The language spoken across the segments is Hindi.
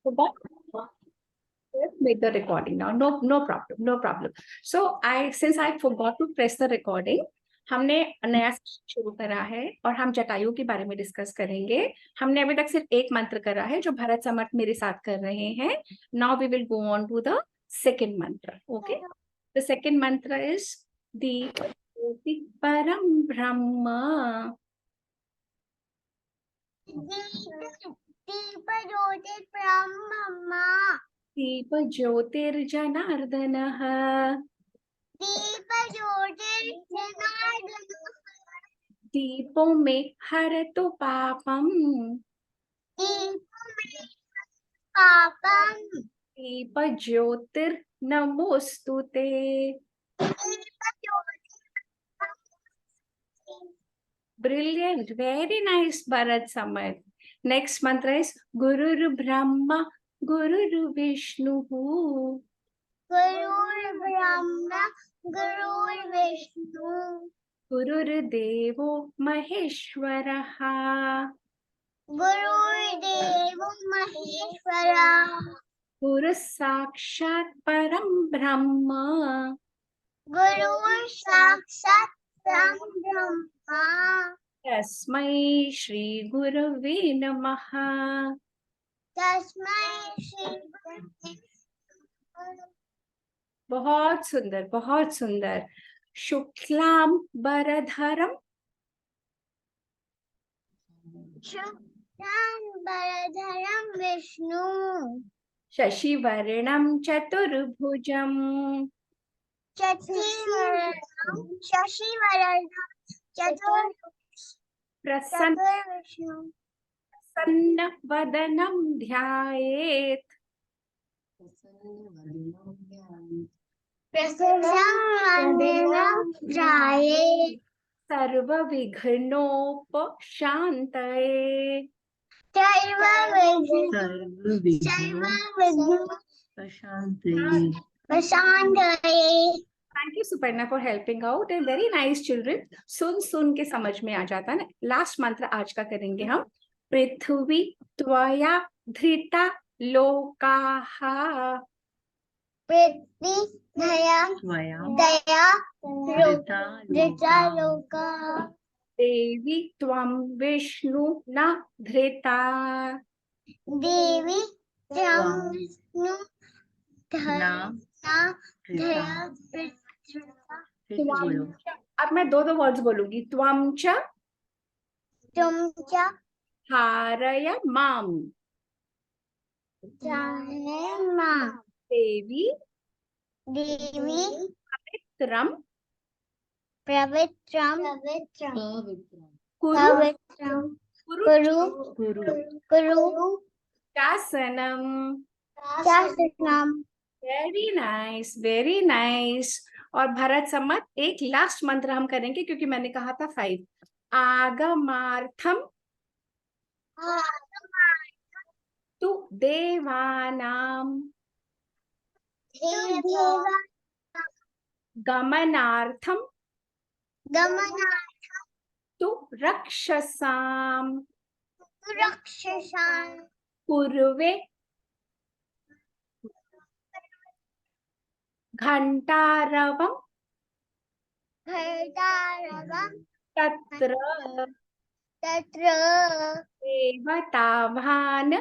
Forgot. Let's make the recording now. No problem. No problem. So since I forgot to press the recording, हमने नया सेशन शुरू करा है और हम जटायु के बारे में डिस्कस करेंगे। हमने अभी तक सिर्फ एक मंत्र करा है जो भरत समर्थ मेरे साथ कर रहे हैं। Now we will go on to the second mantra. Okay, the second mantra is the Param Brahma. दीप ज्योति ब्रह्म। दीप ज्योतिर्जनार्दनः। दीप ज्योतिर्जनार्दनः। दीपों में हरतु पापम। दीपों में पापम। दीप ज्योतिर्नमोस्तुते। दीप ज्योति। Brilliant, very nice, Bharat Samad. Next mantra is Gurur Brahma, Gurur Vishnu. गुरुर् Brahma गुरुर् Vishnu गुरुर्देवो महेश्वरः। गुरुर्देवो महेश्वरः। गुरुः साक्षात् परं ब्रह्म। गुरुर् साक्षात् परं ब्रह्म। तस्मै श्री गुरवे नमः। तस्मै श्री गुरवे। बहुत सुंदर, बहुत सुंदर। शुक्लाम बरधरम। शुक्लां वरदरं विष्णु। शशिवर्णं चतुर्भुजम्। शशिवर्णं चतुर्विष्णु। प्रसन्नवदनं ध्यायेत्। प्रसन्नवदनं ध्यायेत्। सर्वविघ्नोपशान्तये। Thank you, Suparna, for helping out and very nice children. सुन के समझ में आ जाता है ना। लास्ट मंत्र आज का करेंगे हम। पृथ्वी त्वया धृता लोकाः। पृथ्वी दया धृता लोकाः। देवी त्वं विष्णु न धृता। देवी त्वं विष्णु धया। अब मैं दो वर्ड्स बोलूंगी। त्वं च तुम च हारय माम। देवी पवित्रम पवित्रम कुरु शासनम। Very nice, very nice. और भरत सम्मत एक लास्ट मंत्र हम करेंगे क्योंकि मैंने कहा था 5। आगमार्थम तु देवानाम। गमनार्थम तु रक्षसाम। पूर्वे घंटारवम तत्र देवताभान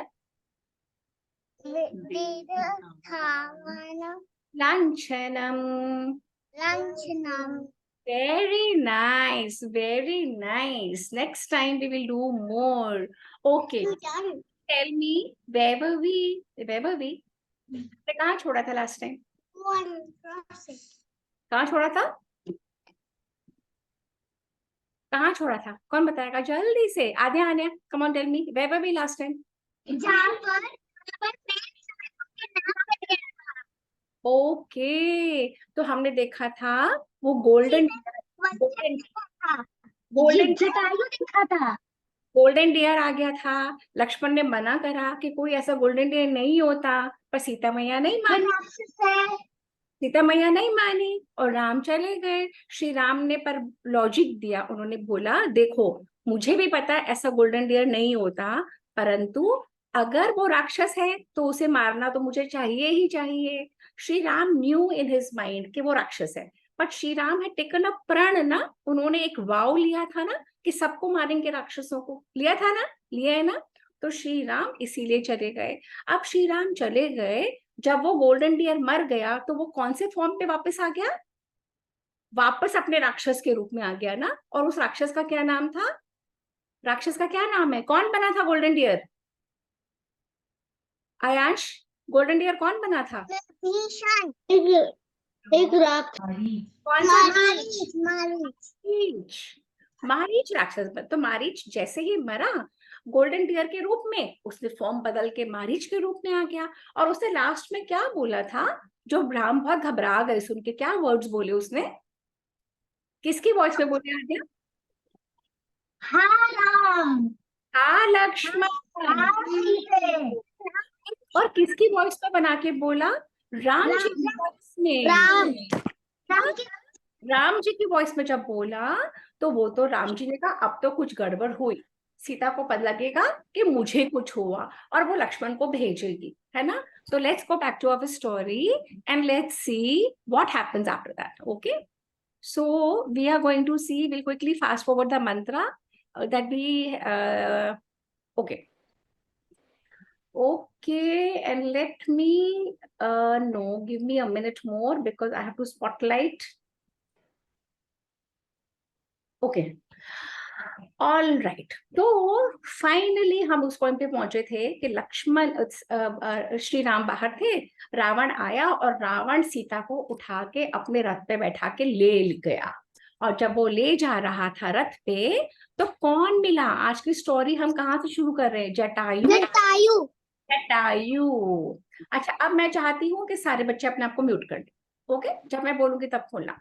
लांछनम। Very nice, very nice. Next time we will do more. Okay. Tell me, where were we? कहाँ छोड़ा था last time? कहाँ छोड़ा था? कहाँ छोड़ा था? कौन बताएगा जल्दी से? आने come on, tell me, where were we last time? Okay, तो हमने देखा था वो गोल्डन डियर आ गया था। लक्ष्मण ने मना करा कि कोई ऐसा गोल्डन डियर नहीं होता, पर सीता मैया नहीं मानी और राम चले गए। श्री राम ने पर लॉजिक दिया। उन्होंने बोला देखो मुझे भी पता है ऐसा गोल्डन डियर नहीं होता, परंतु अगर वो राक्षस है तो उसे मारना तो मुझे चाहिए ही चाहिए। Shri Ram new in his mind कि वो राक्षस है, बट श्री राम है टेकन अ प्रण ना, उन्होंने एक वाव लिया था ना कि सबको मारेंगे, राक्षसों को लिया था ना, लिया है ना। तो श्री राम इसीलिए चले गए। अब श्री राम चले गए, जब वो गोल्डन डियर मर गया तो वो कौन से फॉर्म पे वापस आ गया? वापस अपने राक्षस के रूप में आ गया ना। और उस राक्षस का क्या नाम था? राक्षस का क्या नाम है? कौन बना था golden deer? Aayansh, golden deer कौन बना था? भीषण एक रात कौन सा? मारीच मारीच मारीच। मारीच राक्षस तो मारीच जैसे ही मरा गोल्डन डियर के रूप में, उसने फॉर्म बदल के मारीच के रूप में आ गया। और उसने लास्ट में क्या बोला था? जो राम बहुत घबरा गए सुन के, क्या वर्ड्स बोले उसने? किसकी वॉइस में बोले आ गया? हाँ राम हाँ लक्ष्मण। और किसकी वॉइस में बना के बोला? राम जी की वॉइस में। राम हाँ, राम जी की वॉइस में जब बोला तो वो तो राम जी ने कहा अब तो कुछ गड़बड़ हुई, सीता को पता लगेगा कि मुझे कुछ हुआ और वो लक्ष्मण को भेजेगी, है ना। तो let's go back to our story and let's see what happens after that. Okay, so we are going to see, we'll quickly fast forward the mantra that we okay. Okay, and let me no, give me a minute more because I have to spotlight. Okay, all right. तो फाइनली हम उस पॉइंट पे पहुंचे थे कि लक्ष्मण श्री राम बाहर थे, रावण आया और रावण सीता को उठा के अपने रथ पे बैठा के ले गया। और जब वो ले जा रहा था रथ पे तो कौन मिला? आज की स्टोरी हम कहाँ से शुरू कर रहे हैं? जटायु। जटायु जटायु। अच्छा, अब मैं चाहती हूँ कि सारे बच्चे अपने आप को म्यूट कर दें। ओके, जब मैं बोलूंगी तब खोलना।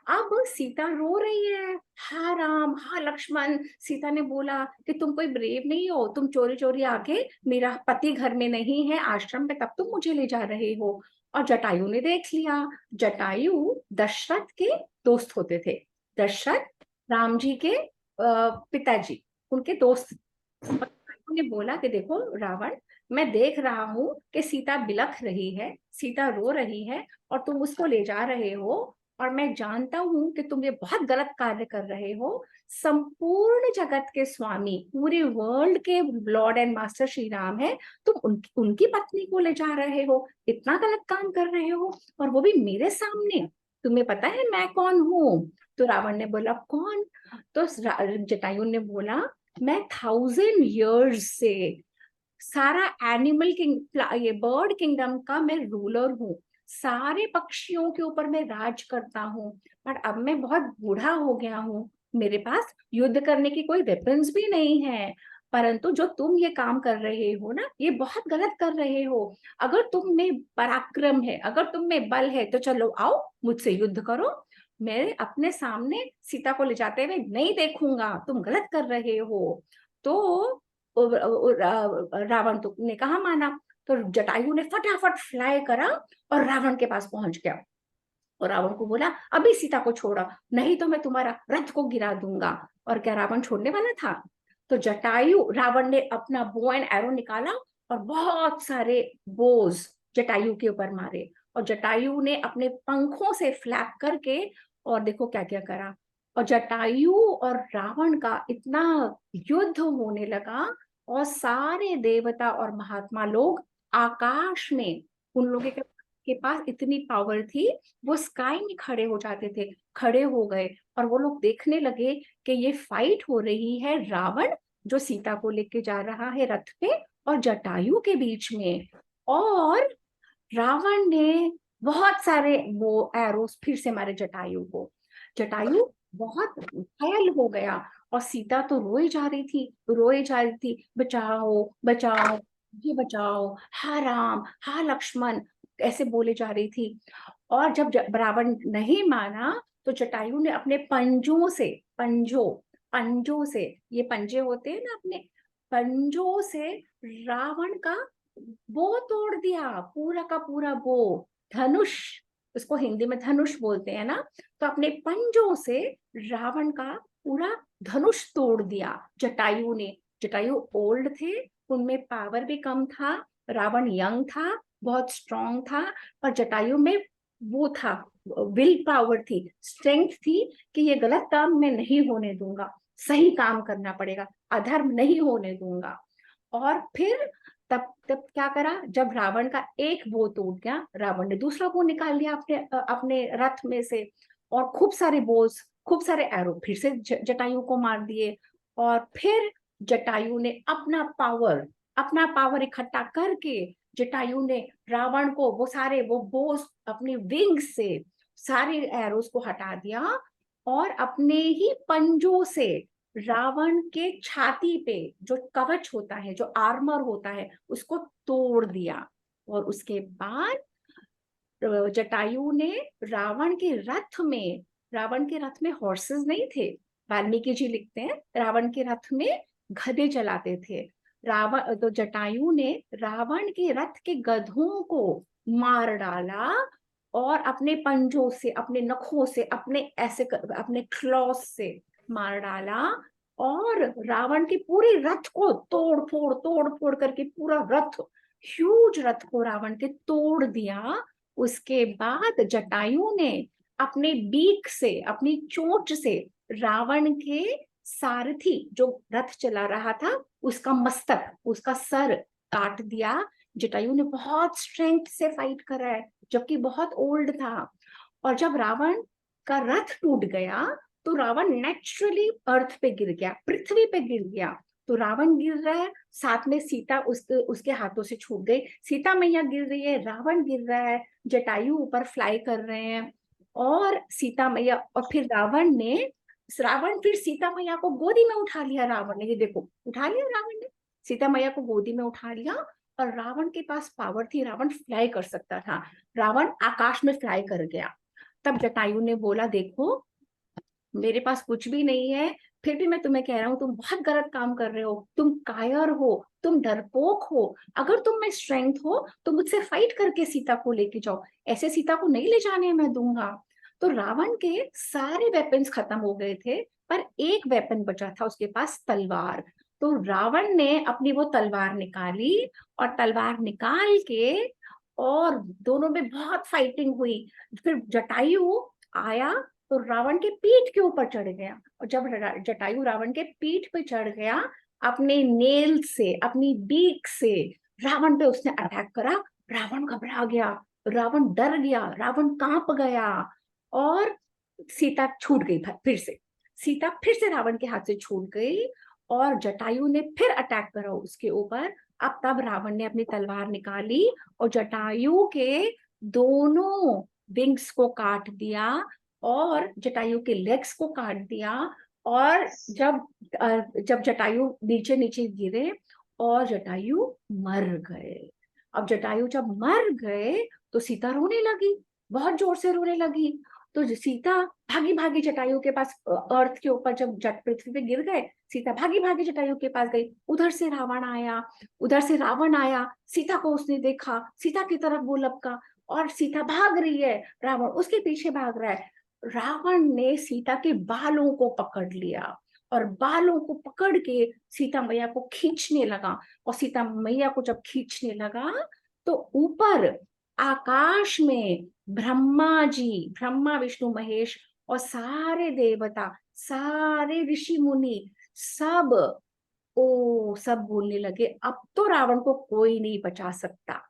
अब सीता रो रही है, हाँ राम हाँ लक्ष्मण। सीता ने बोला कि तुम कोई ब्रेव नहीं हो, तुम चोरी चोरी आके, मेरा पति घर में नहीं है आश्रम में, तब तुम मुझे ले जा रहे हो। और जटायु ने देख लिया। जटायु दशरथ के दोस्त होते थे। दशरथ राम जी के पिताजी, उनके दोस्त। जटायु ने बोला कि देखो रावण, मैं देख रहा हूं कि सीता बिलख रही है, सीता रो रही है और तुम उसको ले जा रहे हो, और मैं जानता हूं कि तुम ये बहुत गलत कार्य कर रहे हो। संपूर्ण जगत के स्वामी, पूरे वर्ल्ड के Lord and master Shri Ram है, तुम उनकी पत्नी को ले जा रहे हो, इतना गलत काम कर रहे हो, और वो भी मेरे सामने। तुम्हें पता है मैं कौन हूँ? तो रावण ने बोला कौन? तो जटायु ने बोला मैं 1000 years से सारा एनिमल किंग, ये बर्ड किंगडम का मैं रूलर हूँ, सारे पक्षियों के ऊपर मैं राज करता हूँ। पर अब मैं बहुत बूढ़ा हो गया हूँ, मेरे पास युद्ध करने की कोई वेपन्स भी नहीं है। परंतु जो तुम ये काम कर रहे हो ना, ये बहुत गलत कर रहे हो। अगर तुम में पराक्रम है, अगर तुम में बल है तो चलो आओ मुझसे युद्ध करो। मैं अपने सामने सीता को ले जाते हुए नहीं देखूंगा, तुम गलत कर रहे हो। तो रावण तो ने कहा माना। तो जटायु ने फटाफट फ्लाई करा और रावण के पास पहुंच गया। और रावण को बोला अभी सीता को छोड़ा, नहीं तो मैं तुम्हारा रथ को गिरा दूंगा। और क्या रावण छोड़ने वाला था? तो जटायु, रावण ने अपना बो एंड एरो निकाला और बहुत सारे बोज जटायु के ऊपर मारे। और जटायु ने अपने पंखों से फ्लैप करके, और देखो क्या क्या करा। और जटायु और रावण का इतना युद्ध होने लगा, और सारे देवता और महात्मा लोग आकाश में, उन लोगों के पास इतनी पावर थी, वो स्काई में खड़े हो जाते थे, खड़े हो गए। और वो लोग देखने लगे कि ये फाइट हो रही है रावण जो सीता को लेके जा रहा है रथ पे, और जटायु के बीच में। और रावण ने बहुत सारे वो एरोस फिर से मारे जटायु को। जटायु बहुत घायल हो गया, और सीता तो रोए जा रही थी, रोए जा रही थी, बचाओ बचाओ, ये बचाओ, हा राम हा लक्ष्मण, ऐसे बोले जा रही थी। और जब रावण नहीं माना तो जटायु ने अपने पंजों से, पंजों से, ये पंजे होते हैं ना अपने, पंजों से रावण का बो तोड़ दिया, पूरा का पूरा बो, धनुष, उसको हिंदी में धनुष बोलते हैं ना। तो अपने पंजों से रावण का पूरा धनुष तोड़ दिया जटायु ने। जटायु ओल्ड थे, उनमें पावर भी कम था, रावण यंग था, बहुत स्ट्रांग था, पर जटायु में वो था, विल पावर थी, स्ट्रेंथ थी कि ये गलत काम मैं नहीं होने दूंगा, सही काम करना पड़ेगा, अधर्म नहीं होने दूंगा। और फिर तब तब क्या करा, जब रावण का एक बो टूट गया, रावण ने दूसरा बो निकाल लिया अपने रथ में से, और खूब सारे बोस, खूब सारे एरो फिर से जटायु को मार दिए। और फिर जटायु ने अपना पावर इकट्ठा करके जटायु ने रावण को वो बोस अपने विंग से सारे एरोस को हटा दिया, और अपने ही पंजों से रावण के छाती पे जो कवच होता है, जो आर्मर होता है, उसको तोड़ दिया। और उसके बाद जटायु ने रावण के रथ में हॉर्सेस नहीं थे, वाल्मीकि जी लिखते हैं रावण के रथ में गधे चलाते थे। तो जटायु ने रावण के रथ के गधों को मार डाला, और अपने पंजों से, अपने नखों से, अपने क्लॉस से मार डाला, और रावण के पूरे रथ को तोड़ फोड़ करके पूरा रथ, ह्यूज रथ को रावण के तोड़ दिया। उसके बाद जटायु ने अपने बीक से, अपनी चोंच से रावण के सारथी जो रथ चला रहा था उसका मस्तक, उसका सर काट दिया। जटायु ने बहुत स्ट्रेंथ से फाइट करा है, जबकि बहुत ओल्ड था। और जब रावण का रथ टूट गया तो रावण नेचुरली अर्थ पे गिर गया, पृथ्वी पे गिर गया। तो रावण गिर रहा है, साथ में सीता उसके हाथों से छूट गई, सीता मैया गिर रही है, रावण गिर रहा है, जटायु ऊपर फ्लाई कर रहे हैं, और सीता मैया, और फिर रावण फिर सीता मैया को गोदी में उठा लिया रावण ने, ये देखो उठा लिया रावण ने, सीता मैया को गोदी में उठा लिया। और रावण के पास पावर थी, रावण फ्लाई कर सकता था, रावण आकाश में फ्लाई कर गया। तब जटायु ने बोला, देखो मेरे पास कुछ भी नहीं है, फिर भी मैं तुम्हें कह रहा हूँ तुम बहुत गलत काम कर रहे हो, तुम कायर हो, तुम डरपोक हो, अगर तुम में स्ट्रेंथ हो तो मुझसे फाइट करके सीता को लेके जाओ, ऐसे सीता को नहीं ले जाने मैं दूंगा। तो रावण के सारे वेपन्स खत्म हो गए थे, पर एक वेपन बचा था उसके पास, तलवार। तो रावण ने अपनी वो तलवार निकाली, और तलवार निकाल के, और दोनों में बहुत फाइटिंग हुई। फिर जटायु आया तो रावण के पीठ के ऊपर चढ़ गया, और जब जटायु रावण के पीठ पे चढ़ गया, अपने नेल से, अपनी बीक से रावण पे उसने अटैक करा। रावण घबरा गया, रावण डर गया, रावण कांप गया, और सीता छूट गई। फिर से सीता फिर से रावण के हाथ से छूट गई, और जटायु ने फिर अटैक करा उसके ऊपर। अब तब रावण ने अपनी तलवार निकाली और जटायु के दोनों विंग्स को काट दिया, और जटायु के लेग्स को काट दिया। और जब जटायु नीचे नीचे गिरे और जटायु मर गए। अब जटायु जब मर गए तो सीता रोने लगी, बहुत जोर से रोने लगी। तो सीता भागी भागी जटायु के पास, अर्थ के ऊपर जब पृथ्वी पे गिर गए, सीता भागी भागी जटायु के पास गई। उधर से रावण आया, सीता को उसने देखा, सीता की तरफ वो लपका, और सीता भाग रही है, रावण उसके पीछे भाग रहा है। रावण ने सीता के बालों को पकड़ लिया, और बालों को पकड़ के सीता मैया को खींचने लगा। और सीता मैया को जब खींचने लगा तो ऊपर आकाश में ब्रह्मा विष्णु महेश और सारे देवता, सारे ऋषि मुनि, सब बोलने लगे, अब तो रावण को कोई नहीं बचा सकता,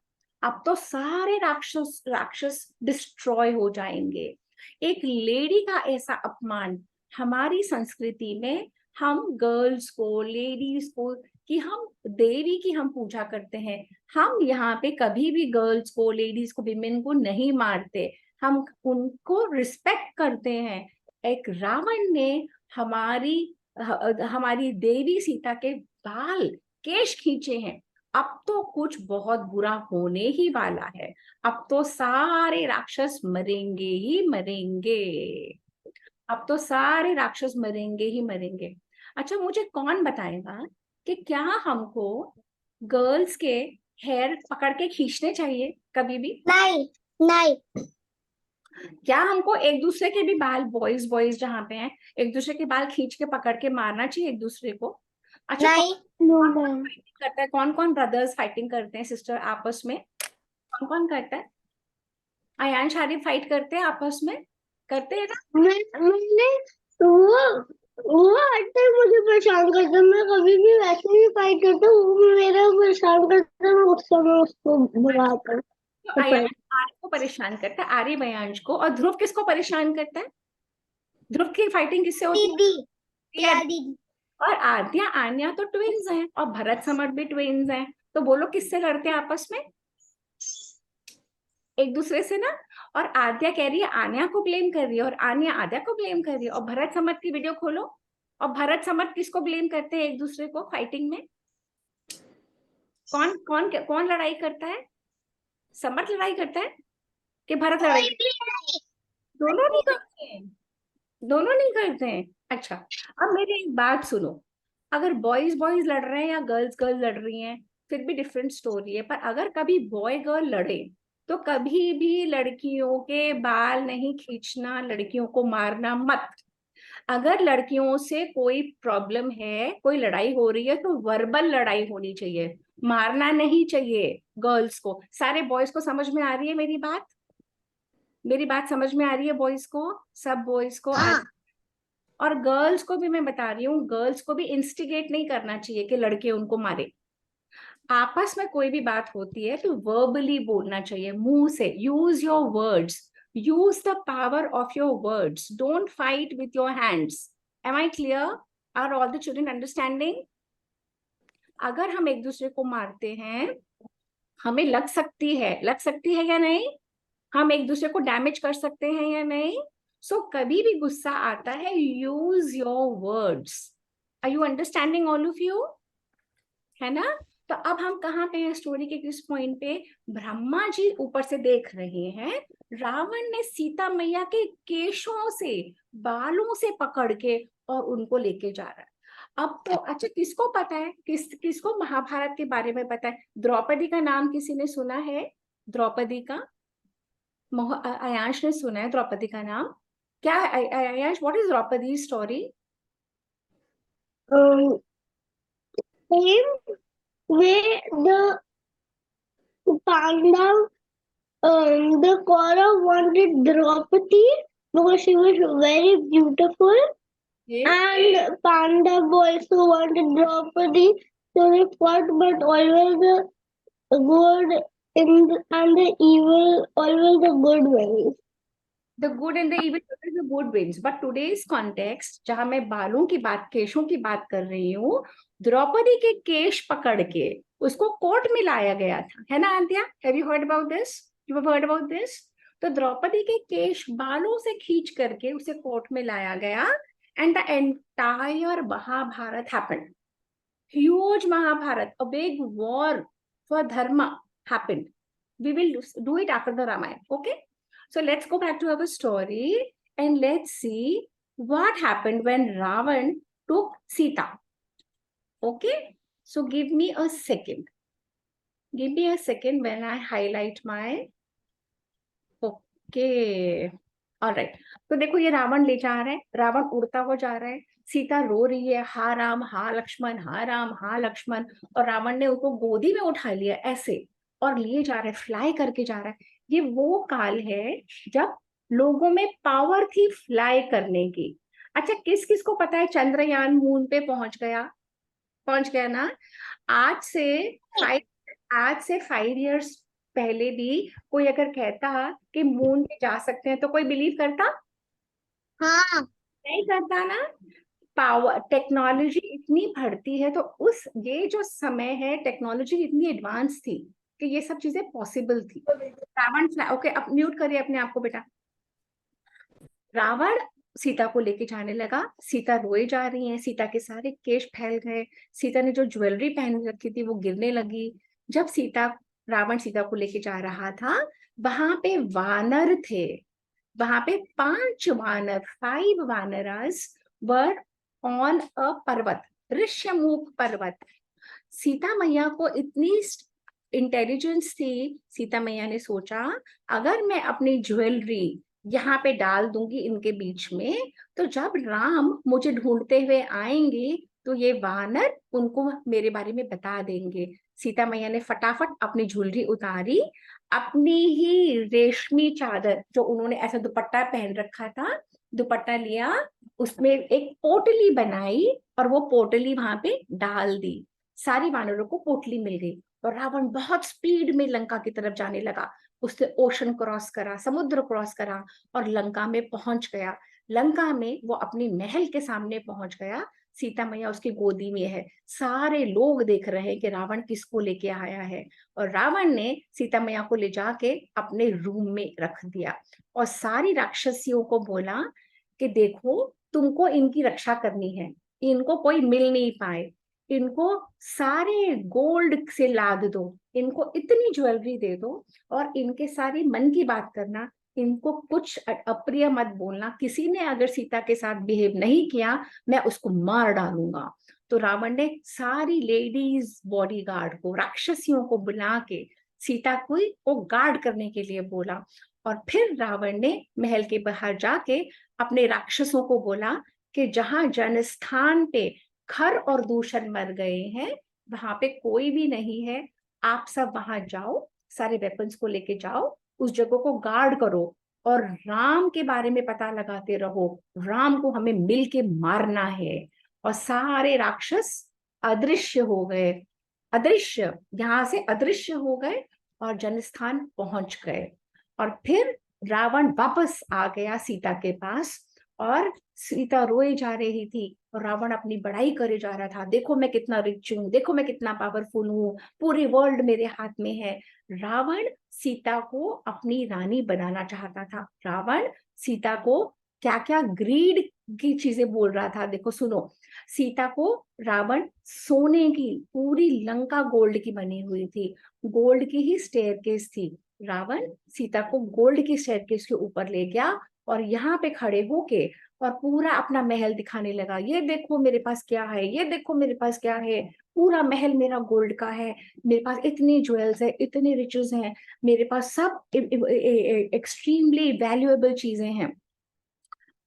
अब तो सारे राक्षस डिस्ट्रॉय हो जाएंगे। एक लेडी का ऐसा अपमान, हमारी संस्कृति में हम गर्ल्स को, लेडीज को, कि हम देवी की हम पूजा करते हैं, हम यहाँ पे कभी भी गर्ल्स को, लेडीज को, विमेन को नहीं मारते, हम उनको रिस्पेक्ट करते हैं। एक रावण ने हमारी देवी सीता के केश खींचे हैं, अब तो कुछ बहुत बुरा होने ही वाला है, अब तो सारे राक्षस मरेंगे ही मरेंगे, अब तो सारे राक्षस मरेंगे ही मरेंगे। अच्छा, मुझे कौन बताएगा कि क्या हमको गर्ल्स के हेयर पकड़ के खींचने चाहिए कभी भी? नहीं नहीं। क्या हमको एक दूसरे के भी बाल, बॉयज जहाँ पे हैं, एक दूसरे के बाल खींच के पकड़ के मारना चाहिए एक दूसरे को? अच्छा, नहीं No, कौन ma'am. फाइटिंग करता है? कौन कौन ब्रदर्स फाइटिंग करते हैं सिस्टर आपस में? कौन कौन करता है? आयांश आरिफ फाइट करते हैं आपस में? करते हैं ना? मैंने वो हर टाइम मुझे परेशान करता है। मैं कभी भी वैसे ही फाइट करता हूँ, वो मेरा परेशान करता है, मैं उस समय उसको बुलाता हूँ। तो आयांश आर्य को परेशान करता है, आर्य आयांश को, और ध्रुव किसको परेशान करता है? ध्रुव की फाइटिंग किससे होती है? दीदी, प्रिया। दीदी. और आद्या आन्या तो ट्विन्स हैं, और भरत समर भी ट्विन्स हैं, तो बोलो किससे लड़ते हैं आपस में? एक दूसरे से ना। और आद्या कह रही है, आन्या को ब्लेम कर रही है, और आन्या आद्या को ब्लेम कर रही है। और भरत समर की वीडियो खोलो, और भरत समर किसको ब्लेम करते हैं एक दूसरे को फाइटिंग में? कौन कौन कौन लड़ाई करता है? समर लड़ाई करता है कि भरत लड़ाई? दोनों नहीं करते हैं, दोनों नहीं करते हैं। अच्छा, अब मेरी एक बात सुनो, अगर बॉयज बॉयज लड़ रहे हैं या गर्ल्स गर्ल लड़ रही हैं, फिर भी डिफरेंट स्टोरी है। पर अगर कभी बॉय गर्ल लड़े, तो कभी भी लड़कियों के बाल नहीं खींचना, लड़कियों को मारना मत। अगर लड़कियों से कोई प्रॉब्लम है, कोई लड़ाई हो रही है, तो वर्बल लड़ाई होनी चाहिए, मारना नहीं चाहिए गर्ल्स को। सारे बॉयज को समझ में आ रही है मेरी बात? मेरी बात समझ में आ रही है बॉयज को? सब बॉयज को हाँ. और गर्ल्स को भी मैं बता रही हूँ, गर्ल्स को भी इंस्टिगेट नहीं करना चाहिए कि लड़के उनको मारे। आपस में कोई भी बात होती है तो वर्बली बोलना चाहिए, मुंह से। Use your words, use the power of your words, don't fight with your hands. Am I clear? Are all the children understanding? अगर हम एक दूसरे को मारते हैं, हमें लग सकती है या नहीं? हम एक दूसरे को डैमेज कर सकते हैं या नहीं? सो कभी भी गुस्सा आता है, use your words. Are you understanding all of you? है ना? तो अब हम कहाँ पे हैं स्टोरी के किस पॉइंट पे? ब्रह्मा जी ऊपर से देख रहे हैं, रावण ने सीता मैया के केशों से, बालों से पकड़ के और उनको लेके जा रहा है। अब तो अच्छा, किसको पता है, किसको महाभारत के बारे में पता है? द्रौपदी का नाम किसी ने सुना है? द्रौपदी का? आयांश ने सुना है द्रौपदी का नाम? क्या Aayansh, what is Draupadi story? Same way the Pandav, the Kaurav wanted Draupadi because she was very beautiful, and Pandav also wanted Draupadi, so they fought, but always the good and the evil, always the good wins. The good and the evil, the good wins. But today's context, जहां मैं बालों की बात, केशों की बात कर रही हूँ, द्रौपदी के केश पकड़ के उसको कोर्ट में लाया गया था, है ना आंटिया? Have you heard about this? You have heard about this? तो द्रौपदी के केश बालों से खींच करके उसे कोर्ट में लाया गया, and the entire Mahabharat happened. Huge Mahabharat, a big war for dharma happened. We will do it after the Ramayana. Okay, so let's go back to our story and let's see what happened when Ravan took Sita. Okay, so give me a second. Give me a second when I highlight my. Okay, all right. तो देखो, ये रावण ले जा रहा है, रावण उड़ता हुआ जा रहा है, सीता रो रही है, हा राम हा लक्ष्मण, हा राम हा लक्ष्मण, और रावण ने उसको गोदी में उठा लिया ऐसे, और लिए जा रहा है, फ्लाई करके जा रहा है। ये वो काल है जब लोगों में पावर थी फ्लाई करने की। अच्छा, किस किस को पता है चंद्रयान मून पे पहुंच गया ना? आज से 5 इयर्स पहले भी कोई अगर कहता कि मून पे जा सकते हैं, तो कोई बिलीव करता? हाँ. नहीं करता ना। पावर, टेक्नोलॉजी इतनी बढ़ती है, तो ये जो समय है, टेक्नोलॉजी इतनी एडवांस थी कि ये सब चीजें पॉसिबल थी। रावण, ओके, अब म्यूट करिए अपने आप को बेटा। रावण सीता को लेके जाने लगा, सीता रोए जा रही है, सीता के सारे केश फैल गए, सीता ने जो ज्वेलरी पहन रखी थी वो गिरने लगी। जब रावण सीता को लेके जा रहा था, वहां पे वानर थे, वहां पे 5 वानर, 5 वानरास वर ऑन अ पर्वत, ऋष्यमुख पर्वत। सीता मैया को इतनी इंटेलिजेंस थी, सीता मैया ने सोचा, अगर मैं अपनी ज्वेलरी यहाँ पे डाल दूंगी इनके बीच में, तो जब राम मुझे ढूंढते हुए आएंगे तो ये वानर उनको मेरे बारे में बता देंगे। सीता मैया ने फटाफट अपनी ज्वेलरी उतारी, अपनी ही रेशमी चादर जो उन्होंने ऐसा दुपट्टा पहन रखा था, दुपट्टा लिया, उसमें एक पोटली बनाई और वो पोटली वहां पे डाल दी। सारी वानरों को पोटली मिल गई और रावण बहुत स्पीड में लंका की तरफ जाने लगा। उसने ओशन क्रॉस करा, समुद्र क्रॉस करा और लंका में पहुंच गया। लंका में वो अपनी महल के सामने पहुंच गया। सीता मैया उसकी गोदी में है। सारे लोग देख रहे हैं कि रावण किसको लेके आया है। और रावण ने सीता मैया को ले जाके अपने रूम में रख दिया और सारी राक्षसियों को बोला कि देखो, तुमको इनकी रक्षा करनी है, इनको कोई मिल नहीं पाए, इनको सारे गोल्ड से लाद दो, इनको इतनी ज्वेलरी दे दो और इनके सारी मन की बात करना, इनको कुछ अप्रिय मत बोलना, किसी ने अगर सीता के साथ बिहेव नहीं किया मैं उसको मार डालूंगा। तो रावण ने सारी लेडीज बॉडीगार्ड को, राक्षसियों को बुला के सीता को गार्ड करने के लिए बोला। और फिर रावण ने महल के बाहर जाके अपने राक्षसों को बोला कि जहां जनस्थान पे खर और दूषण मर गए हैं वहां पे कोई भी नहीं है, आप सब वहां जाओ, सारे वेपन्स को लेके जाओ, उस जगह को गार्ड करो और राम के बारे में पता लगाते रहो, राम को हमें मिल के मारना है। और सारे राक्षस अदृश्य हो गए, अदृश्य, यहां से अदृश्य हो गए और जनस्थान पहुंच गए। और फिर रावण वापस आ गया सीता के पास और सीता रोए जा रही थी और रावण अपनी बड़ाई करे जा रहा था, देखो मैं कितना रिच हूँ, देखो मैं कितना पावरफुल हूँ, पूरे वर्ल्ड मेरे हाथ में है। रावण सीता को अपनी रानी बनाना चाहता था। रावण सीता को क्या क्या ग्रीड की चीजें बोल रहा था, देखो सुनो। सीता को रावण सोने की, पूरी लंका गोल्ड की बनी हुई थी, गोल्ड की ही स्टेयरकेस थी। रावण सीता को गोल्ड की स्टेयरकेस के ऊपर ले गया और यहाँ पे खड़े होके और पूरा अपना महल दिखाने लगा, ये देखो मेरे पास क्या है, ये देखो मेरे पास क्या है, पूरा महल मेरा गोल्ड का है, मेरे पास इतनी ज्वेल्स है, इतने रिचेस हैं, मेरे पास सब एक्सट्रीमली वैल्यूएबल चीजें हैं।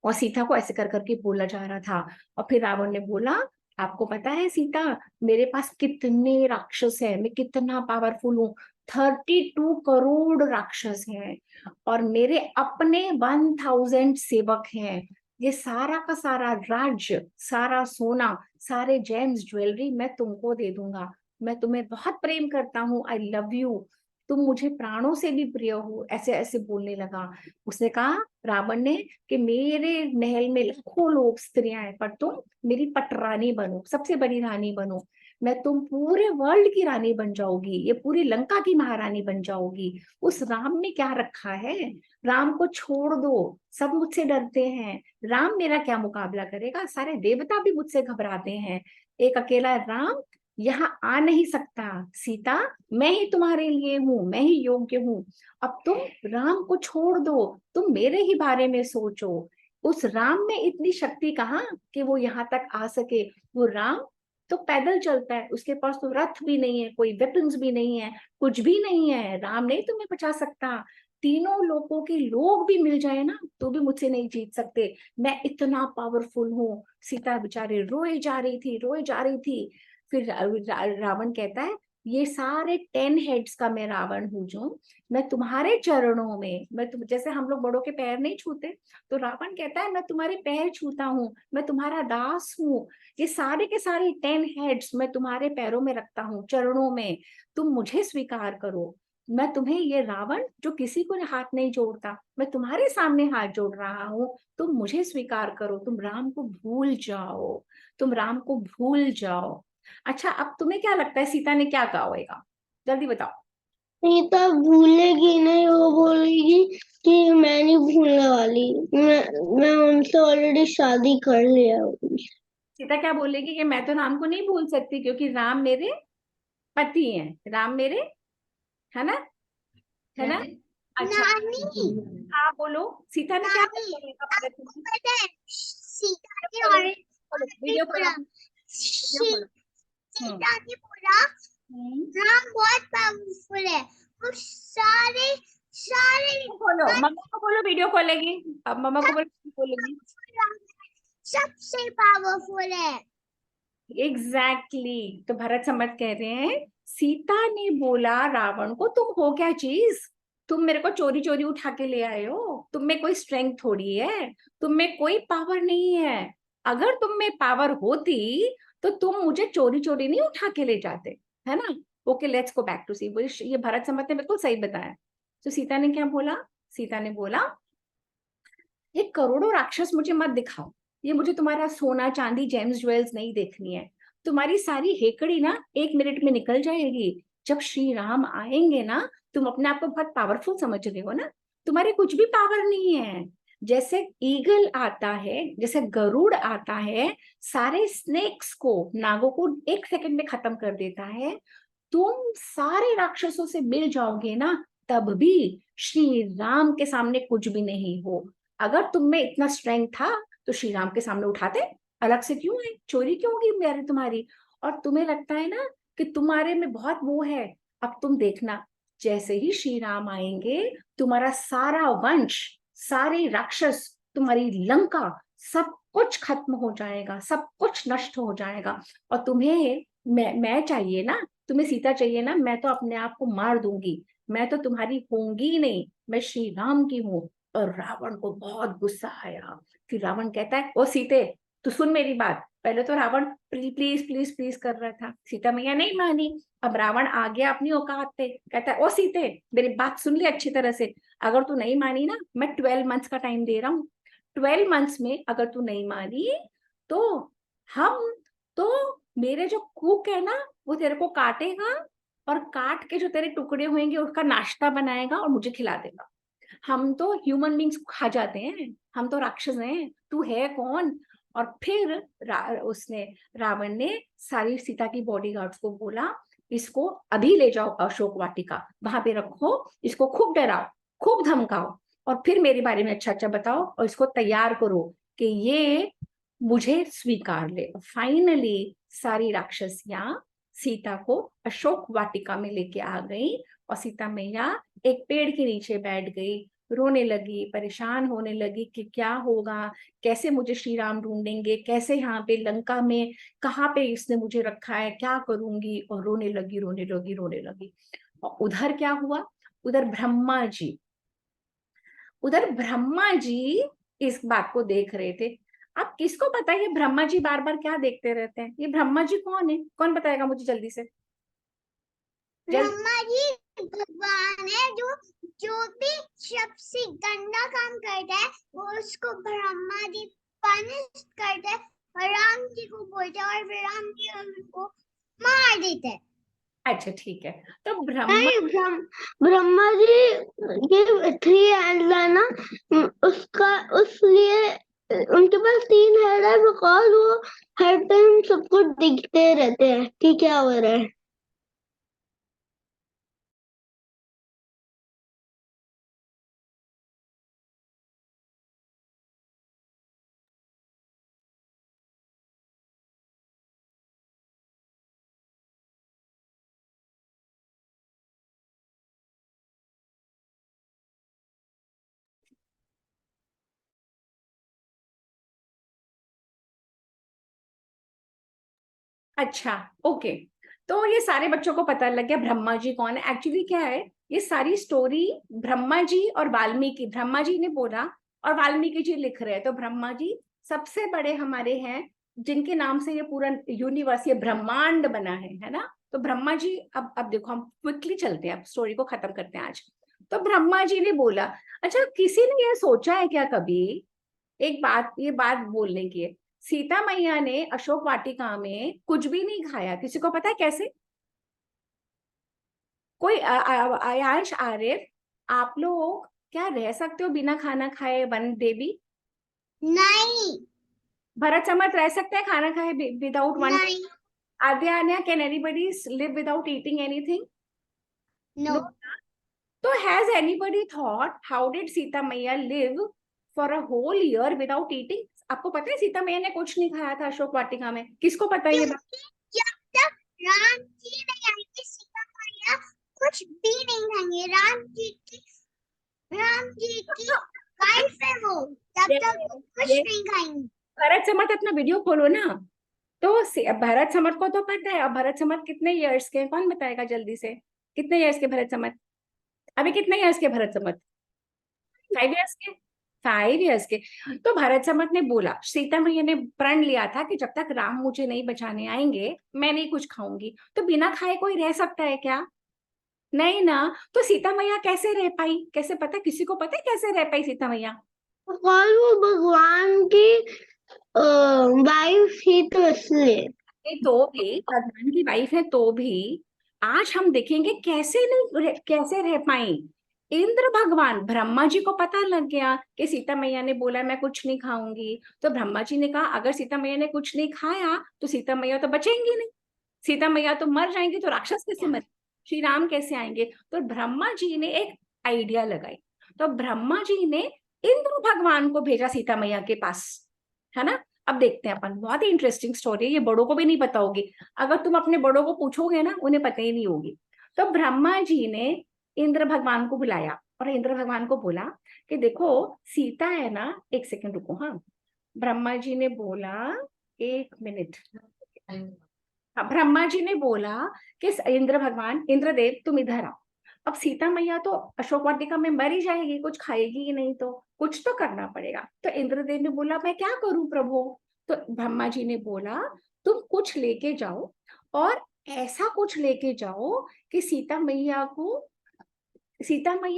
और सीता को ऐसे कर करके बोला जा रहा था। और फिर रावण ने बोला, आपको पता है सीता, मेरे पास कितने राक्षस हैं, मैं कितना पावरफुल हूँ, 32 करोड़ राक्षस हैं और मेरे अपने 1000 सेवक हैं। ये सारा का सारा राज्य, सारा सोना, सारे जेम्स ज्वेलरी मैं तुमको दे दूंगा, मैं तुम्हें बहुत प्रेम करता हूँ, आई लव यू, तुम मुझे प्राणों से भी प्रिय हो, ऐसे ऐसे बोलने लगा। उसने कहा, रावण ने, कि मेरे महल में लाखों लोग, स्त्रियां हैं, पर तुम मेरी पटरानी बनो, सबसे बड़ी रानी बनो, मैं तुम पूरे वर्ल्ड की रानी बन जाओगी, ये पूरी लंका की महारानी बन जाओगी। उस राम ने क्या रखा है, राम को छोड़ दो, सब मुझसे डरते हैं, राम मेरा क्या मुकाबला करेगा, सारे देवता भी मुझसे घबराते हैं, एक अकेला राम यहाँ आ नहीं सकता। सीता, मैं ही तुम्हारे लिए हूँ, मैं ही योग्य हूँ, अब तुम राम को छोड़ दो, तुम मेरे ही बारे में सोचो। उस राम में इतनी शक्ति कहाँ कि वो यहाँ तक आ सके। वो राम तो पैदल चलता है, उसके पास तो रथ भी नहीं है, कोई वेपन्स भी नहीं है, कुछ भी नहीं है, राम नहीं तुम्हें बचा सकता। तीनों लोगों के लोग भी मिल जाए ना तो भी मुझसे नहीं जीत सकते, मैं इतना पावरफुल हूँ। सीता बेचारे रोए जा रही थी, रोए जा रही थी। फिर रावण कहता है, ये सारे 10 हेड्स का मैं रावण हूँ, जो मैं तुम्हारे चरणों में, मैं तुम जैसे हम लोग बड़ों के पैर नहीं छूते, तो रावण कहता है मैं तुम्हारे पैर छूता हूँ, मैं तुम्हारा दास हूँ, ये सारे के सारे 10 हेड्स मैं तुम्हारे पैरों में रखता हूँ, चरणों में, तुम मुझे स्वीकार करो। मैं तुम्हें, ये रावण जो किसी को हाथ नहीं जोड़ता, मैं तुम्हारे सामने हाथ जोड़ रहा हूँ, तुम मुझे स्वीकार करो, तुम राम को भूल जाओ, तुम राम को भूल जाओ। अच्छा, अब तुम्हें क्या लगता है सीता ने क्या कहा होगा, जल्दी बताओ। सीता भूलेगी नहीं, वो बोलेगी कि मैं नहीं भूलने वाली, मैं उनसे ऑलरेडी शादी कर लिया हूँ। सीता क्या बोलेगी कि मैं तो राम को नहीं भूल सकती क्योंकि राम मेरे पति हैं, राम मेरे, है ना, है ना। अच्छा, नानी, हाँ बोलो, सीता ने क्या नानी, बोलेगा आपको पति को? पता है सीता ने वीडियो खोलो, वीडियो खोलो। सीता ने बोला राम बहुत पावरफुल है, वो सारे सारे खोलो, मम्मा को बोलो वीडियो खोलेगी, अब मम्मा को बोलो बोलेगी। सबसे पावरफुल है। एग्जैक्टली तो भरत समर्थ कह रहे हैं सीता ने बोला रावण को, तुम हो क्या चीज, तुम मेरे को चोरी चोरी उठा के ले आए हो, तुम में कोई स्ट्रेंथ थोड़ी है, तुम में कोई पावर नहीं है, अगर तुम में पावर होती तो तुम मुझे चोरी चोरी नहीं उठा के ले जाते, है ना। Okay let's go back to see, ये भरत समर्थ ने बिल्कुल सही बताया। तो सीता ने क्या बोला, सीता ने बोला ये करोड़ों राक्षस मुझे मत दिखाओ, ये मुझे तुम्हारा सोना चांदी जेम्स ज्वेल्स नहीं देखनी है, तुम्हारी सारी हेकड़ी ना 1 मिनट में निकल जाएगी, जब श्री राम आएंगे ना, तुम अपने आप को बहुत पावरफुल समझ रहे हो ना, तुम्हारे कुछ भी पावर नहीं है, जैसे ईगल आता है, जैसे गरुड़ आता है, सारे स्नेक्स को, नागों को 1 सेकंड में खत्म कर देता है, तुम सारे राक्षसों से मिल जाओगे ना, तब भी श्री राम के सामने कुछ भी नहीं हो। अगर तुम में इतना स्ट्रेंथ था तो श्री राम के सामने उठाते, अलग से क्यों है, चोरी क्यों होगी मेरे तुम्हारी। और तुम्हें लगता है ना कि तुम्हारे में बहुत वो है, अब तुम देखना जैसे ही श्री राम आएंगे, तुम्हारा सारा वंश, सारे राक्षस, तुम्हारी लंका, सब कुछ खत्म हो जाएगा, सब कुछ नष्ट हो जाएगा। और तुम्हें मैं चाहिए ना, तुम्हें सीता चाहिए ना, मैं तो अपने आप को मार दूंगी, मैं तो तुम्हारी होंगी ही नहीं, मैं श्री राम की हूँ। और रावण को बहुत गुस्सा आया। फिर रावण कहता है ओ सीते तू सुन मेरी बात। पहले तो Ravan please please please please कर रहा था, सीता मैया नहीं मानी। अब रावण आ गया अपनी औकात पे, कहता है ओ सीते मेरी बात सुन ली अच्छी तरह से, अगर तू नहीं मानी ना, मैं 12 मंथ्स का टाइम दे रहा हूँ, 12 मंथ्स में अगर तू नहीं मानी तो हम तो मेरे जो कुक है ना वो तेरे को काटेगा, और काट के जो तेरे टुकड़े होंगे उसका नाश्ता बनाएगा और मुझे खिला देगा। हम तो ह्यूमन बींग्स को खा जाते हैं, हम तो राक्षस हैं, तू है कौन। और फिर उसने रावण ने सारी सीता की बॉडीगार्ड्स को बोला इसको अभी ले जाओ अशोक वाटिका, वहां पे रखो, इसको खूब डराओ, खूब धमकाओ, और फिर मेरे बारे में अच्छा अच्छा बताओ, और इसको तैयार करो कि ये मुझे स्वीकार ले। फाइनली सारी राक्षसियां सीता को अशोक वाटिका में लेके आ गई, और सीता मैया एक पेड़ के नीचे बैठ गई, रोने लगी, परेशान होने लगी कि क्या होगा, कैसे मुझे श्री राम ढूंढेंगे, कैसे यहाँ पे लंका में कहाँ पे इसने मुझे रखा है, क्या करूंगी। और रोने लगी रोने लगी रोने लगी। और उधर क्या हुआ, उधर ब्रह्मा जी, उधर ब्रह्मा जी इस बात को देख रहे थे। अब किसको पता है ये ब्रह्मा जी बार बार क्या देखते रहते हैं, ये ब्रह्मा जी कौन है, कौन बताएगा मुझे जल्दी से। ब्रह्मा जी भगवान है जो जो भी सबसे गंदा काम करता है वो उसको ब्रह्मा जी पनिश करते हैं और राम जी को बोलते हैं और फिर राम जी उनको मार देते हैं। अच्छा ठीक है, तो ब्रह्मा नहीं, ब्रह्मा जी ये 3 हेड है ना, उसका उसलिए उनके पास 3 हेड है, बिकॉज वो हर टाइम सबको दिखते रहते हैं कि क्या हो रहा है। अच्छा ओके, तो ये सारे बच्चों को पता लग गया ब्रह्मा जी कौन है। एक्चुअली क्या है, ये सारी स्टोरी ब्रह्मा जी और वाल्मीकि, ब्रह्मा जी ने बोला और वाल्मीकि जी लिख रहे हैं। तो ब्रह्मा जी सबसे बड़े हमारे हैं, जिनके नाम से ये पूरा यूनिवर्स, ये ब्रह्मांड बना है ना। तो ब्रह्मा जी, अब देखो हम क्विकली चलते हैं, अब स्टोरी को खत्म करते हैं आज। तो ब्रह्मा जी ने बोला, अच्छा किसी ने यह सोचा है क्या कभी, एक बात, ये बात बोलने की है, सीता मैया ने अशोक वाटिका में कुछ भी नहीं खाया, किसी को पता है कैसे। कोई आयांश आर्य, आप लोग क्या रह सकते हो बिना खाना खाए वन डे भी। नहीं भरत समर्थ रह सकते हैं खाना खाए विदाउट वन डे। नहीं Aadya Anya, can anybody live without eating anything. No no. तो has anybody thought how did Sita maiya live for a whole year without eating. आपको पता है सीता मैया ने कुछ नहीं खाया था अशोक वाटिका में, किसको पता है ये बात। क्योंकि जब तक राम जी नहीं आएंगे सीता मैया कुछ भी नहीं खाएंगे। राम जी की वाइफ है वो, तब तक वो कुछ ये नहीं खाएंगे। भरत समर्थ अपना वीडियो खोलो ना, तो भरत समर्थ को तो पता है। अब भरत समर्थ कितने इयर्स के, कौन बताएगा जल्दी से, कितने इयर्स के भरत समर्थ? अभी कितने इयर्स के भरत समर्थ? 5 इयर्स के, 5 इयर्स के। तो भरत समर्थ ने बोला, सीता मैया ने प्रण लिया था कि जब तक राम मुझे नहीं बचाने आएंगे मैं नहीं कुछ खाऊंगी। तो बिना खाए कोई रह सकता है क्या? नहीं ना। तो सीता मैया कैसे रह पाई? कैसे पता, किसी को पता है कैसे रह पाई सीता मैया? और वो भगवान की वाइफ थी तो इसलिए। तो भी भगवान की वाइफ है तो भी आज हम देखेंगे कैसे नहीं कैसे रह पाई। इंद्र भगवान, ब्रह्मा जी को पता लग गया कि सीता मैया ने बोला मैं कुछ नहीं खाऊंगी। तो ब्रह्मा जी ने कहा अगर सीता मैया ने कुछ नहीं खाया तो सीता मैया तो बचेंगी नहीं, सीता मैया तो मर जाएंगी, तो राक्षस कैसे मर, श्री राम कैसे आएंगे? तो ब्रह्मा जी ने एक आइडिया लगाई। तो ब्रह्मा जी ने इंद्र भगवान को भेजा सीता मैया के पास, है ना। अब देखते हैं अपन, बहुत ही इंटरेस्टिंग स्टोरी है ये, बड़ों को भी नहीं पता होगी। अगर तुम अपने बड़ों को पूछोगे ना उन्हें पता ही नहीं होगी। तो ब्रह्मा जी ने इंद्र भगवान को बुलाया और इंद्र भगवान को बोला कि देखो सीता है ना, एक सेकंड रुको, हाँ। ब्रह्मा जी ने बोला, एक मिनट, ब्रह्मा जी ने बोला कि इंद्र भगवान, इंद्रदेव तुम इधर आओ। अब सीता मैया तो अशोक वाटिका में मर ही जाएगी, कुछ खाएगी ही नहीं, तो कुछ तो करना पड़ेगा। तो इंद्रदेव ने बोला मैं क्या करूं प्रभु? तो ब्रह्मा जी ने बोला तुम कुछ लेके जाओ, और ऐसा कुछ लेके जाओ कि सीता मैया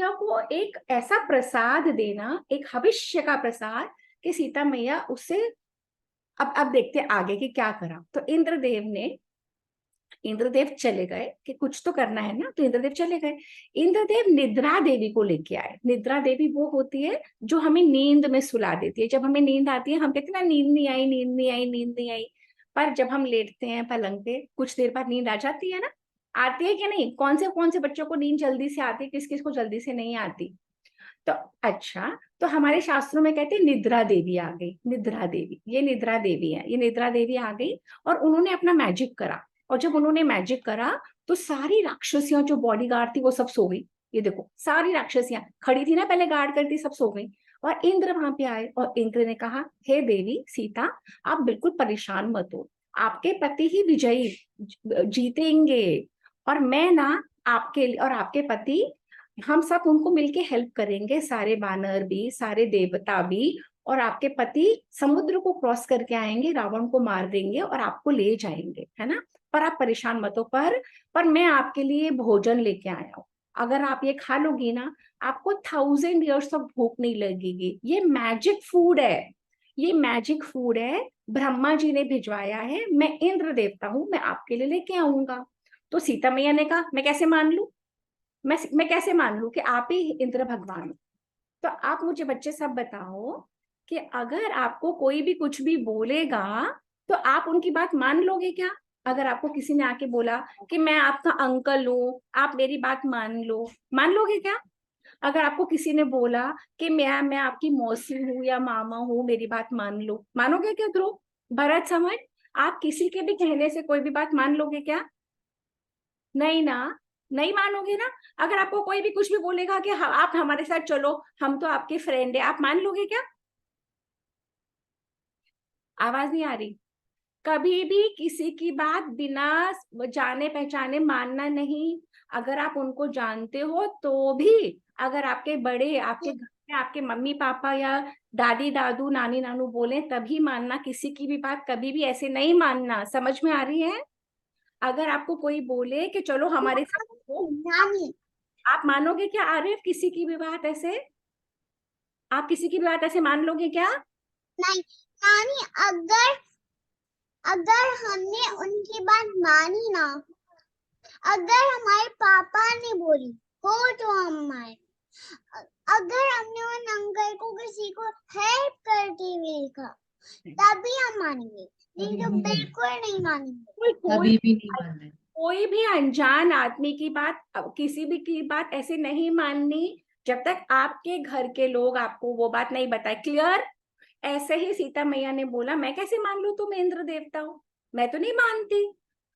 को एक ऐसा प्रसाद देना, एक हविष्य का प्रसाद, कि सीता मैया उससे। अब देखते हैं आगे कि क्या करा। तो इंद्रदेव चले गए कि कुछ तो करना है ना, तो इंद्रदेव चले गए। इंद्रदेव निद्रा देवी को लेके आए। निद्रा देवी वो होती है जो हमें नींद में सुला देती है। जब हमें नींद आती है हम कहते हैं ना नींद नहीं आई, नींद नहीं आई, नींद नहीं आई। पर जब हम लेटते हैं पलंग पे कुछ देर बाद नींद आ जाती है ना, आती है कि नहीं? कौन से बच्चों को नींद जल्दी से आती है, किस किस को जल्दी से नहीं आती? तो अच्छा, तो हमारे शास्त्रों में कहते हैं निद्रा देवी आ गई। निद्रा देवी, ये निद्रा देवी है, ये निद्रा देवी आ गई और उन्होंने अपना मैजिक करा। और जब उन्होंने मैजिक करा तो सारी राक्षसियां जो बॉडीगार्ड थी वो सब सो गई। ये देखो सारी राक्षसियां खड़ी थी ना पहले गार्ड करती, सब सो गई। और इंद्र वहां पे आए और इंद्र ने कहा हे देवी सीता, आप बिल्कुल परेशान मत हो, आपके पति ही विजयी जीतेंगे। और मैं ना आपके और आपके पति, हम सब उनको मिलके हेल्प करेंगे, सारे वानर भी, सारे देवता भी। और आपके पति समुद्र को क्रॉस करके आएंगे, रावण को मार देंगे और आपको ले जाएंगे, है ना। पर आप परेशान मत हो। पर मैं आपके लिए भोजन लेके आया हूँ, अगर आप ये खा लोगी ना आपको 1000 ईयर्स तक भूख नहीं लगेगी। ये मैजिक फूड है, ये मैजिक फूड है, ब्रह्मा जी ने भिजवाया है, मैं इंद्र देवता हूँ, मैं आपके लिए लेके आऊंगा। तो सीता मैया ने कहा मैं कैसे मान लू, मैं कैसे मान लू कि आप ही इंद्र भगवान हो? तो आप मुझे बच्चे सब बताओ कि अगर आपको कोई भी कुछ भी बोलेगा तो आप उनकी बात मान लोगे क्या? अगर आपको किसी ने आके बोला कि मैं आपका अंकल हूँ, आप मेरी बात मान लो, मान लोगे क्या? अगर आपको किसी ने बोला कि मैं आपकी मौसी हूँ या मामा हूँ, मेरी बात मान लो, मानोगे क्या ध्रुव, भरत समझ? आप किसी के भी कहने से कोई भी बात मान लोगे क्या? नहीं ना, नहीं मानोगे ना। अगर आपको कोई भी कुछ भी बोलेगा कि आप हमारे साथ चलो, हम तो आपके फ्रेंड है, आप मान लोगे क्या? आवाज नहीं आ रही। कभी भी किसी की बात बिना जाने पहचाने मानना नहीं। अगर आप उनको जानते हो तो भी, अगर आपके बड़े, आपके घर में आपके मम्मी पापा या दादी दादू नानी नानू बोले तभी मानना, किसी की भी बात कभी भी ऐसे नहीं मानना। समझ में आ रही है? अगर आपको कोई बोले कि चलो हमारे साथ हो, नानी आप मानोगे क्या आरिफ किसी की भी बात ऐसे? आप किसी की भी बात ऐसे मान लोगे क्या? नहीं नानी, अगर अगर हमने उनकी बात मानी ना, अगर हमारे पापा ने बोली हो तो हमारे, अगर हमने उन अंकल को किसी को हेल्प करते हुए देखा तभी हम मानेंगे, नहीं तो बिल्कुल नहीं मानेंगे। कभी भी नहीं मानना है। कोई भी अनजान आदमी की बात, किसी भी की बात ऐसे नहीं माननी जब तक आपके घर के लोग आपको वो बात नहीं बताए। क्लियर? ऐसे ही सीता मैया ने बोला मैं कैसे मान लू तुम इंद्र देवता हो, मैं तो नहीं मानती।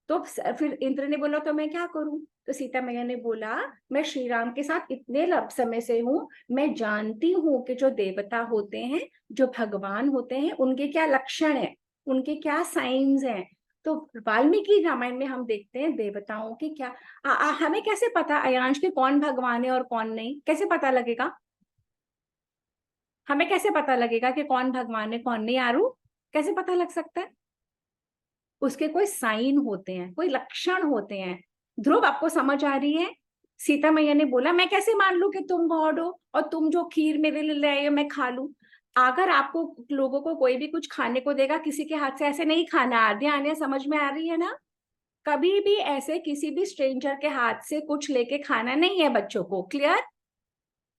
तो फिर इंद्र ने बोला तो मैं क्या करूं? तो सीता मैया ने बोला मैं श्री राम के साथ इतने समय से हूं, मैं जानती हूँ कि जो देवता होते हैं, जो भगवान होते हैं, उनके क्या लक्षण है, उनके क्या साइंस हैं। तो वाल्मीकि रामायण में हम देखते हैं देवताओं की क्या हमें कैसे पता अयांश के कौन भगवान है और कौन नहीं, कैसे पता लगेगा? हमें कैसे पता लगेगा कि कौन भगवान है कौन नहीं? आरू, कैसे पता लग सकता है? उसके कोई साइन होते हैं, कोई लक्षण होते हैं। ध्रुव, आपको समझ आ रही है? सीता मैया ने बोला मैं कैसे मान लूं कि तुम गॉड हो और तुम जो खीर मेरे लिए ले आए हो मैं खा लूं? अगर आपको लोगों को कोई भी कुछ खाने को देगा, किसी के हाथ से ऐसे नहीं खाना। आद्या, आने समझ में आ रही है ना? कभी भी ऐसे किसी भी स्ट्रेंजर के हाथ से कुछ लेके खाना नहीं है बच्चों को। क्लियर?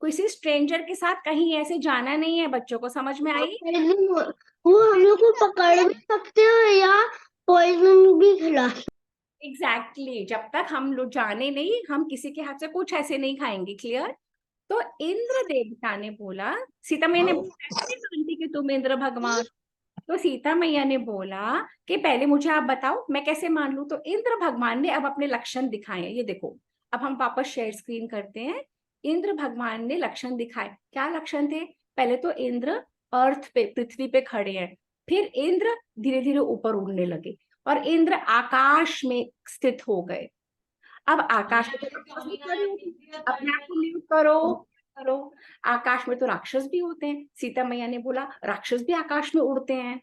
किसी स्ट्रेंजर के साथ कहीं ऐसे जाना नहीं है बच्चों को। समझ में आई? वो हम लोग को पकड़ भी सकते हो या पॉइजन भी खिला। एग्जैक्टली जब तक हम लोग जाने नहीं, हम किसी के हाथ से कुछ ऐसे नहीं खाएंगे। क्लियर? तो इंद्र देवता ने बोला, सीता मैया ने बोला कि तुम इंद्र भगवान। तो सीता मैया ने बोला कि पहले मुझे आप बताओ मैं कैसे मान लूं। तो इंद्र भगवान ने अब अपने लक्षण दिखाए। ये देखो, अब हम वापस शेयर स्क्रीन करते हैं। इंद्र भगवान ने लक्षण दिखाए। क्या लक्षण थे? पहले तो इंद्र अर्थ पे, पृथ्वी पे खड़े हैं। फिर इंद्र धीरे धीरे ऊपर उड़ने लगे और इंद्र आकाश में स्थित हो गए। अब आकाश में तो अपने आप को म्यूट करो। आकाश में तो राक्षस भी होते हैं। सीता मैया ने बोला राक्षस भी आकाश में उड़ते हैं।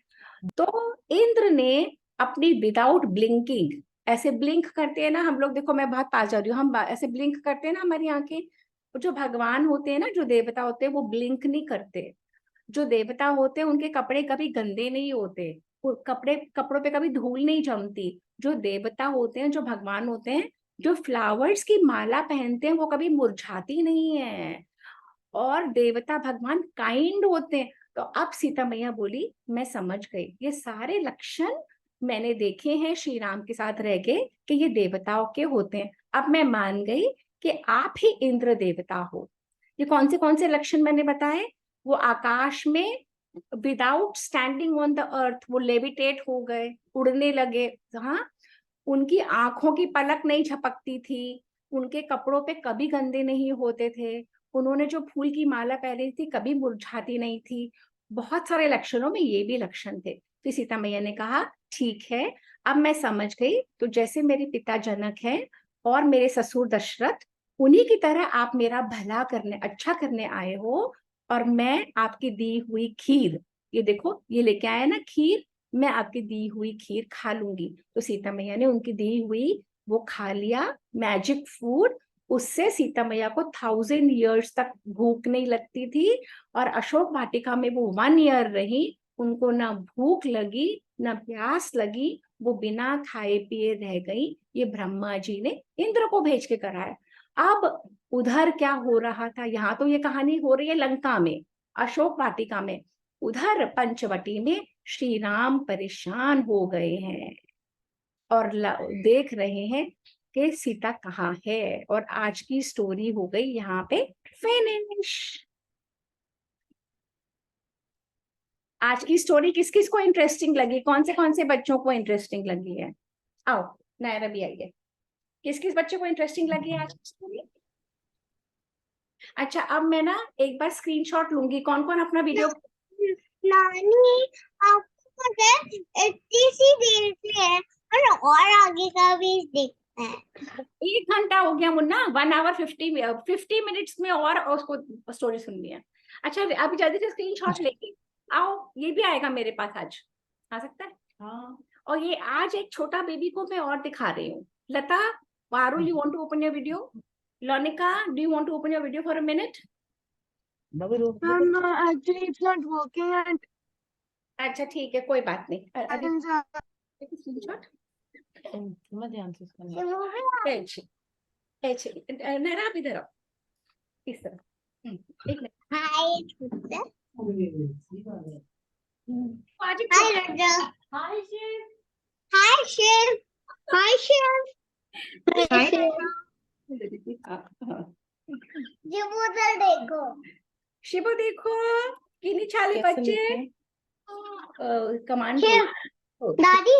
तो इंद्र ने अपनी विदाउट ब्लिंकिंग, ऐसे ब्लिंक करते हैं ना हम लोग, देखो मैं बहुत पास जा रही हूँ, हम ऐसे ब्लिंक करते हैं ना, हमारी आंखें। जो भगवान होते हैं ना, जो देवता होते हैं, वो ब्लिंक नहीं करते। जो देवता होते हैं उनके कपड़े कभी गंदे नहीं होते, कपड़ों पे कभी धूल नहीं जमती। जो देवता होते हैं, जो भगवान होते हैं, जो फ्लावर्स की माला पहनते हैं, वो कभी मुरझाती नहीं है। और देवता भगवान काइंड होते हैं। तो अब सीता मैया बोली मैं समझ गई, ये सारे लक्षण मैंने देखे हैं श्री राम के साथ रह के कि ये देवताओं के होते हैं। अब मैं मान गई कि आप ही इंद्र देवता हो। ये कौन से लक्षण मैंने बताए? वो आकाश में without standing on the earth वो लेविटेट हो गए, उड़ने लगे। हाँ, उनकी आंखों की पलक नहीं झपकती थी, उनके कपड़ों पे कभी गंदे नहीं होते थे, उन्होंने जो फूल की माला पहनी थी कभी मुरझाती नहीं थी। बहुत सारे लक्षणों में ये भी लक्षण थे। तो सीता मैया ने कहा ठीक है, अब मैं समझ गई। तो जैसे मेरे पिता जनक हैं और मेरे ससुर दशरथ, उन्हीं की तरह आप मेरा भला करने, अच्छा करने आए हो। और मैं आपकी दी हुई खीर, ये देखो ये लेके आया ना खीर, मैं आपकी दी हुई खीर खा लूंगी। तो सीता मैया ने उनकी दी हुई वो खा लिया, मैजिक फूड। उससे सीता मैया को 1000 years तक भूख नहीं लगती थी और अशोक वाटिका में वो 1 year रही। उनको ना भूख लगी ना प्यास लगी, वो बिना खाए पिए रह गई। ये ब्रह्मा जी ने इंद्र को भेज के कराया। अब उधर क्या हो रहा था? यहाँ तो ये कहानी हो रही है लंका में, अशोक वाटिका में। उधर पंचवटी में श्री राम परेशान हो गए हैं और देख रहे हैं कि सीता कहाँ है। और आज की स्टोरी हो गई यहाँ पे फिनिश। आज की स्टोरी किस किस को इंटरेस्टिंग लगी? कौन से बच्चों को इंटरेस्टिंग लगी है? आओ, नायरा भी आई है। किस किस बच्चों को इंटरेस्टिंग लगी है आज की स्टोरी? अच्छा, अब मैं ना एक बार स्क्रीनशॉट लूंगी। कौन कौन अपना वीडियो? नानी, आपको पता है इतनी सी देर से है और आगे का भी देखना है। 1 घंटा हो गया मुन्ना, 1 hour 50 minutes में और उसको स्टोरी सुननी है। अच्छा, अभी जल्दी से स्क्रीनशॉट लेके आओ, ये भी आएगा मेरे पास आज। आ सकता है? हाँ। और ये आज एक छोटा बेबी को मैं और दिखा रही हूँ। Lata, Parul, you want to open your video? Lonika, do you want to open your video for a minute? Actually, it's not working and अच्छा ठीक है, कोई बात नहीं। अभी स्क्रीनशॉट ध्यान से इसका नहरा आप इधर आओ, इस तरह। एक मिनट। हाय आज हाय रजा, हाय शिव, हाय शिव, हाय शिव, हाय शिव। ये उधर देखो, शिवो देखो, किन्हीं छाले बच्चे कमांड शिव, दादी,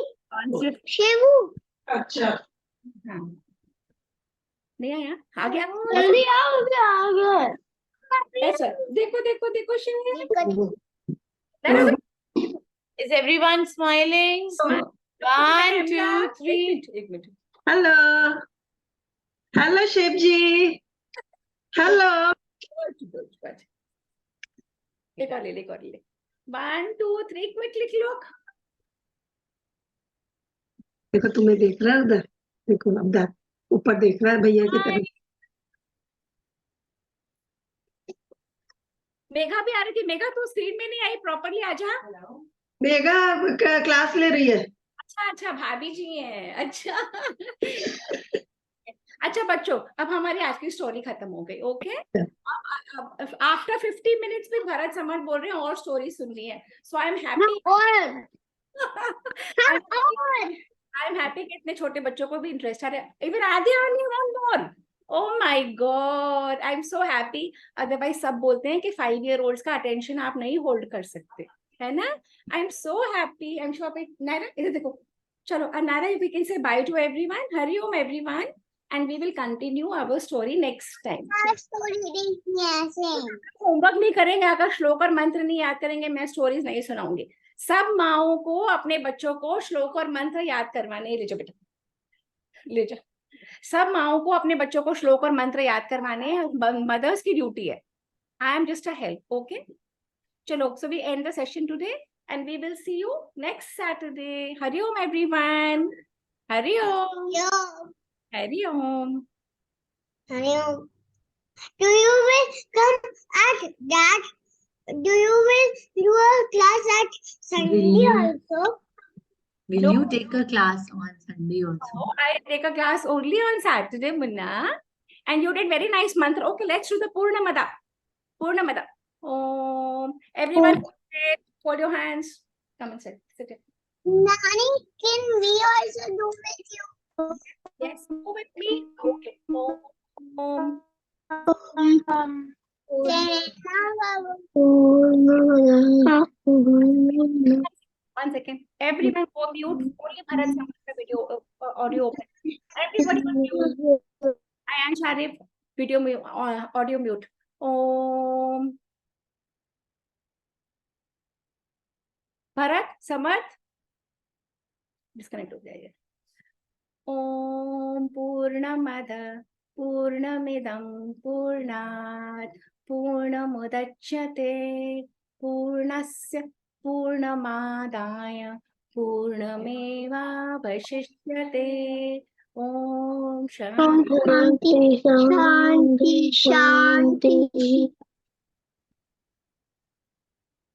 शिवू। अच्छा, हाँ, नहीं आया? आ गया? जल्दी आओ, आ गया। ऐसा देखो देखो देखो शिव। देखो, नहरा, is everyone smiling? 1 2 3 एक मिनट हेलो हेलो शिव जी हेलो एक और ले 1 2 3 क्लिक लोग देखो तुम्हें देख रहा है उधर देखो अब ऊपर देख रहा है भैया की तरफ मेघा भी आ रही थी मेघा तू स्क्रीन में नहीं आई प्रॉपरली आजा मेघा क्लास ले रही है अच्छा भाभी जी हैं अच्छा अच्छा बच्चों अब हमारी आज की स्टोरी खत्म हो गई ओके आफ्टर 50 मिनट्स भी भरत समर बोल रहे हैं और स्टोरी सुननी है so I am happy I am happy कि इतने छोटे बच्चों को भी इंटरेस्ट आ रहा है इवन आदि only one more oh my god I am so happy otherwise सब बोलते हैं कि 5 year olds का अटेंशन आप नहीं होल्ड कर सकते है ना I am so happy I am so happy Naira इधर देखो चलो Naira we can say bye to everyone Hari Om everyone and we will continue our story next time homework नहीं करेंगे अगर श्लोक और मंत्र नहीं याद करेंगे मैं स्टोरीज नहीं सुनाऊंगी सब माओं को अपने बच्चों को श्लोक और मंत्र याद करवाने ले जाओ बेटा ले जाओ सब माओं को अपने बच्चों को श्लोक और मंत्र याद करवाने मदर्स की ड्यूटी है I am just a help okay चलो so we end the session today and we will see you next Saturday. Hari Om everyone. Hari Om. Hari Om. Hari Om. Do you will come at that? Do you will do a class at Sunday also? Will No. you take a class on Sunday also? No, I take a class only on Saturday, Munna. And you did very nice mantra. Okay, let's do the Purnamada. Purnamada. Om. Everyone, hold your hands. Come and sit. Sit it. Nani, can we also do with you? Yes, go with me. Okay. Om. One second. Everyone go mute. Only Bharat Samar video audio open. Everybody go mute. Ayan Sharif video audio mute. Om. Bharat Samarth disconnect हो जाएगा. Om Purnamada Purnamidam Purnat Purnamudachyate Purnasya Purnamadaya Purnamevavashishyate Om Shanti Shanti, Shanti, Shanti.